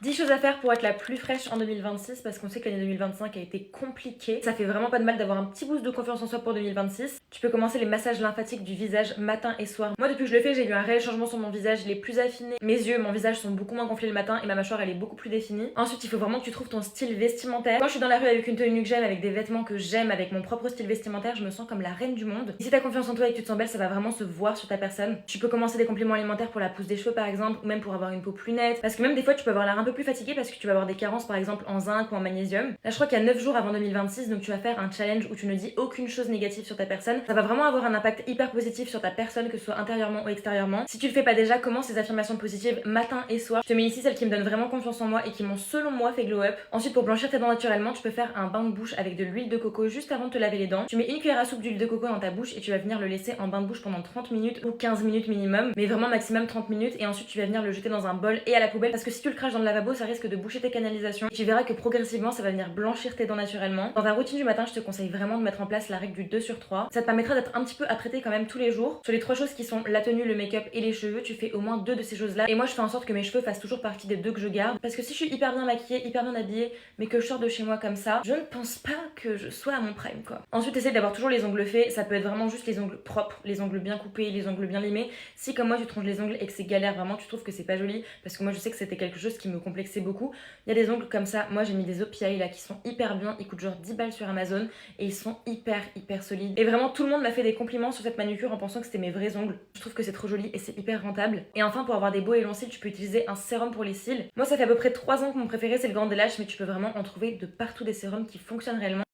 10 choses à faire pour être la plus fraîche en 2026 parce qu'on sait que l'année 2025 a été compliquée. Ça fait vraiment pas de mal d'avoir un petit boost de confiance en soi pour 2026. Tu peux commencer les massages lymphatiques du visage matin et soir. Moi depuis que je le fais, j'ai eu un réel changement sur mon visage, il est plus affiné. Mes yeux, mon visage sont beaucoup moins gonflés le matin et ma mâchoire elle est beaucoup plus définie. Ensuite, il faut vraiment que tu trouves ton style vestimentaire. Quand je suis dans la rue avec une tenue que j'aime, avec des vêtements que j'aime, avec mon propre style vestimentaire, je me sens comme la reine du monde. Et si t'as confiance en toi et que tu te sens belle, ça va vraiment se voir sur ta personne. Tu peux commencer des compléments alimentaires pour la pousse des cheveux par exemple, ou même pour avoir une peau plus nette. Parce que même des fois, tu peux avoir l'air un peu plus fatigué parce que tu vas avoir des carences par exemple en zinc ou en magnésium. Là, je crois qu'il y a 9 jours avant 2026, donc tu vas faire un challenge où tu ne dis aucune chose négative sur ta personne. Ça va vraiment avoir un impact hyper positif sur ta personne, que ce soit intérieurement ou extérieurement. Si tu le fais pas déjà, commence ces affirmations positives matin et soir. Je te mets ici celles qui me donnent vraiment confiance en moi et qui m'ont selon moi fait glow up. Ensuite, pour blanchir tes dents naturellement, tu peux faire un bain de bouche avec de l'huile de coco juste avant de te laver les dents. Tu mets une cuillère à soupe d'huile de coco dans ta bouche et tu vas venir le laisser en bain de bouche pendant 30 minutes ou 15 minutes minimum, mais vraiment maximum 30 minutes, et ensuite tu vas venir le jeter dans un bol et à la poubelle parce que si tu le craches dans le lavabo, ça risque de boucher tes canalisations. Et tu verras que progressivement ça va venir blanchir tes dents naturellement. Dans ta routine du matin, je te conseille vraiment de mettre en place la règle du 2 sur 3. Ça te permettra d'être un petit peu apprêté quand même tous les jours. Sur les 3 choses qui sont la tenue, le make-up et les cheveux, tu fais au moins 2 de ces choses là. Et moi je fais en sorte que mes cheveux fassent toujours partie des 2 que je garde, parce que si je suis hyper bien maquillée, hyper bien habillée, mais que je sors de chez moi comme ça, je ne pense pas que je sois à mon prime quoi. Ensuite, essaye d'avoir toujours les ongles faits. Ça peut être vraiment juste les ongles propres, les ongles bien coupés, les ongles bien limés. Si comme moi tu tronches les ongles et que c'est galère, vraiment tu trouves que c'est pas joli, parce que moi je sais que c'était quelque chose qui me complexait beaucoup, il y a des ongles comme ça. Moi j'ai mis des OPI là qui sont hyper bien, ils coûtent genre 10 balles sur Amazon et ils sont hyper solides. Et vraiment tout le monde m'a fait des compliments sur cette manucure en pensant que c'était mes vrais ongles. Je trouve que c'est trop joli et c'est hyper rentable. Et enfin, pour avoir des beaux et longs cils, tu peux utiliser un sérum pour les cils. Moi ça fait à peu près 3 ans que mon préféré c'est le Grand Lash, mais tu peux vraiment en trouver de partout des sérums qui fonctionnent réellement.